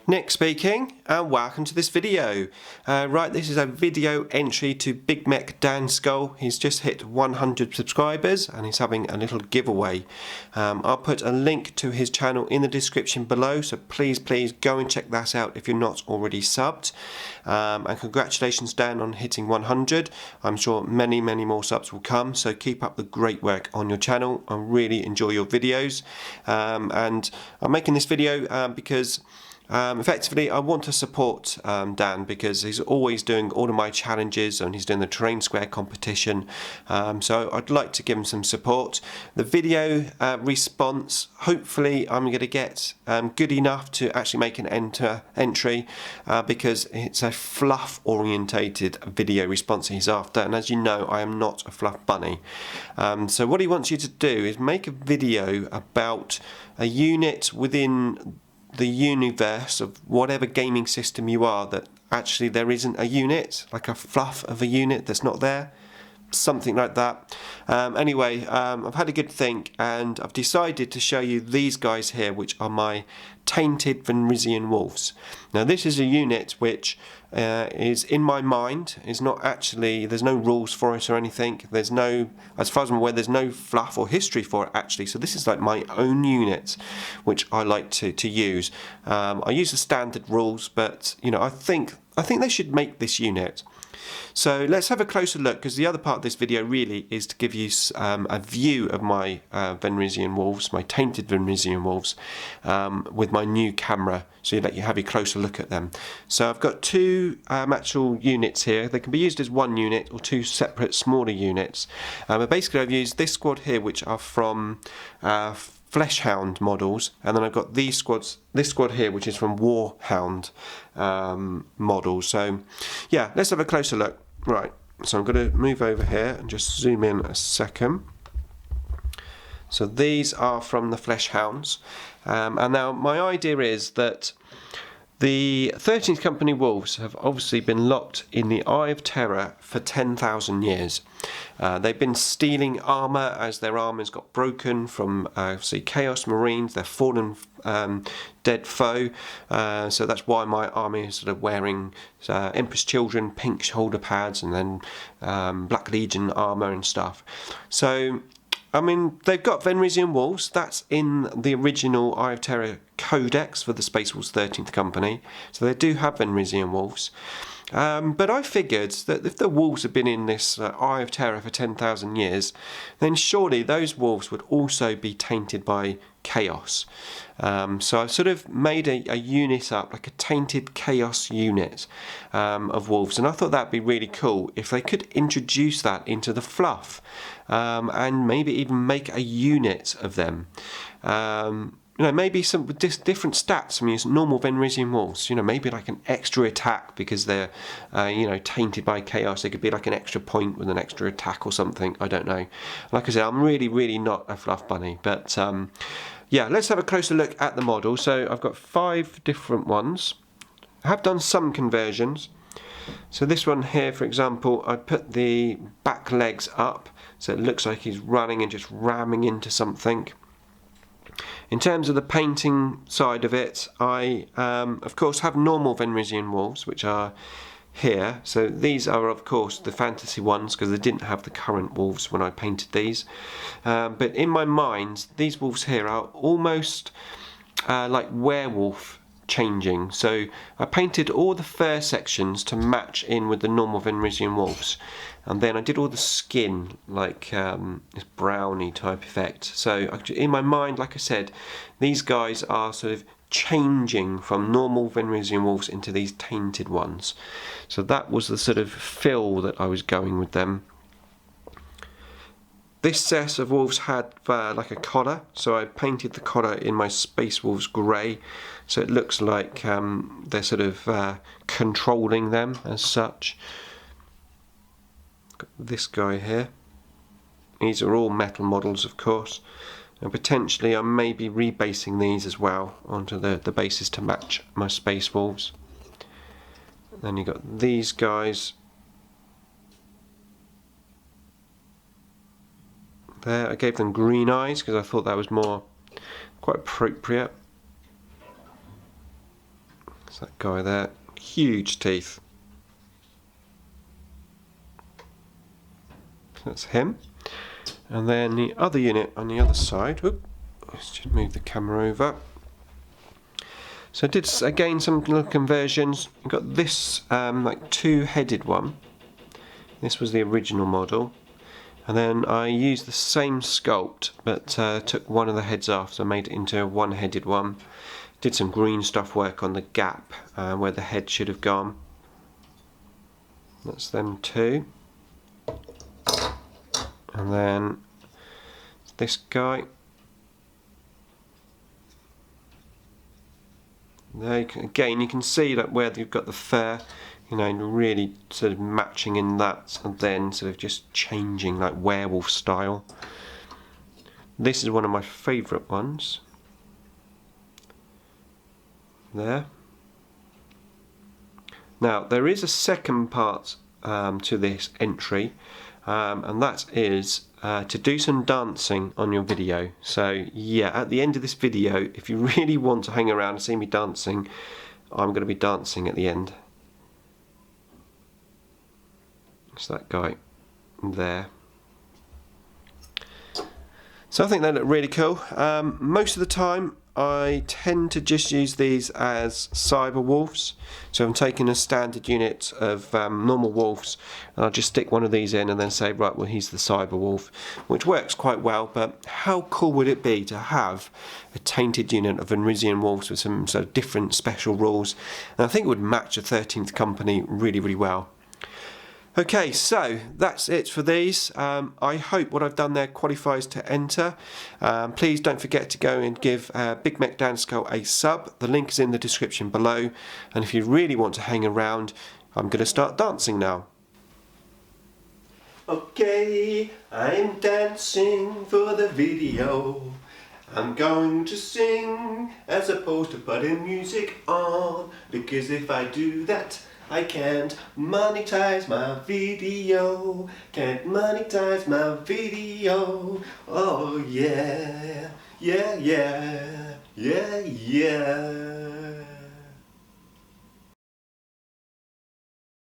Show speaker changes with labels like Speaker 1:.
Speaker 1: Nick speaking, and welcome to this video. Right, this is a video entry to Big Mek Danskull. He's just hit 100 subscribers and he's having a little giveaway. I'll put a link to his channel in the description below, so please go and check that out if you're not already subbed. And congratulations, Dan, on hitting 100. I'm sure many more subs will come, so keep up the great work on your channel. I really enjoy your videos, and I'm making this video because effectively I want to support Dan, because he's always doing all of my challenges and he's doing the terrain square competition, so I'd like to give him some support. The video response, hopefully I'm going to get good enough to actually make an entry, because it's a fluff orientated video response he's after, and as you know, I am not a fluff bunny. So what he wants you to do is make a video about a unit within the universe of whatever gaming system you are that actually there isn't a unit, like a fluff of a unit that's not there, something like that. Anyway, I've had a good think and I've decided to show you these guys here, which are my Tainted Fenrisian wolves. Now this is a unit which is in my mind, is not actually, there's no rules for it or anything, there's no, as far as I'm aware, there's no fluff or history for it actually, so this is like my own unit which I like to use. I use the standard rules, but you know, I think they should make this unit. So let's have a closer look, because the other part of this video really is to give you a view of my Fenrisian wolves, my Tainted Fenrisian wolves, with my new camera, so you have a closer look at them. So I've got two actual units here. They can be used as one unit or two separate smaller units. But basically I've used this squad here, which are from Fleshhound models, and then I've got this squad here, which is from Warhound models. So yeah, let's have a closer look. Right, so I'm going to move over here and just zoom in a second. So these are from the Fleshhounds, and now my idea is that the 13th Company wolves have obviously been locked in the Eye of Terror for 10,000 years. They've been stealing armour as their armours got broken from Chaos Marines, their fallen dead foe. So that's why my army is sort of wearing Empress Children pink shoulder pads, and then Black Legion armour and stuff. So I mean, they've got Fenrisian wolves. That's in the original Eye of Terror codex for the Space Wolves 13th Company. So they do have Fenrisian wolves. But I figured that if the wolves have been in this Eye of Terror for 10,000 years, then surely those wolves would also be tainted by chaos. So I've sort of made a unit up, like a tainted chaos unit of wolves, and I thought that'd be really cool if they could introduce that into the fluff, and maybe even make a unit of them. You know, maybe some different stats from your normal Fenrisian wolves. You know, maybe like an extra attack because they're, you know, tainted by chaos. They could be like an extra point with an extra attack or something. I don't know. Like I said, I'm really not a fluff bunny. But yeah, let's have a closer look at the model. So I've got 5 different ones. I have done some conversions. So this one here, for example, I put the back legs up, so it looks like he's running and just ramming into something. In terms of the painting side of it, I of course have normal Fenrisian wolves, which are here. So these are of course the fantasy ones, because they didn't have the current wolves when I painted these. But in my mind, these wolves here are almost like werewolf changing. So I painted all the fur sections to match in with the normal Fenrisian wolves, and then I did all the skin like this browny type effect. So in my mind, like I said, these guys are sort of changing from normal Fenrisian wolves into these tainted ones. So that was the sort of feel that I was going with them. This set of wolves had like a collar, so I painted the collar in my Space Wolves grey, so it looks like they're sort of controlling them as such. Got this guy here. These are all metal models, of course, and potentially I may be rebasing these as well onto the bases to match my Space Wolves. Then you got these guys there. I gave them green eyes because I thought that was more quite appropriate. That's that guy there. Huge teeth. That's him. And then the other unit on the other side. Whoop, let's just move the camera over. So I did again some little conversions. You've got this like two-headed one. This was the original model. And then I used the same sculpt, but took one of the heads off, so I made it into a one-headed one. Did some green stuff work on the gap where the head should have gone. That's them two. And then this guy. There, again, you can see that where you've got the fur, you know, really sort of matching in that, and then sort of just changing like werewolf style. This is one of my favourite ones. There. Now there is a second part to this entry, and that is to do some dancing on your video. So yeah, at the end of this video, if you really want to hang around and see me dancing, I'm going to be dancing at the end. It's that guy there. So I think they look really cool. Most of the time I tend to just use these as cyber wolves. So I'm taking a standard unit of normal wolves, and I'll just stick one of these in and then say, right, well, he's the cyber wolf, which works quite well. But how cool would it be to have a tainted unit of Fenrisian wolves with some sort of different special rules? And I think it would match the 13th company really, really well. Okay, so that's it for these. I hope what I've done there qualifies to enter. Please don't forget to go and give Big Mek Danskull a sub. The link is in the description below. And if you really want to hang around, I'm going to start dancing now. Okay, I'm dancing for the video. I'm going to sing as opposed to putting music on, because if I do that, I can't monetize my video. Can't monetize my video. Oh yeah, yeah, yeah, yeah, yeah.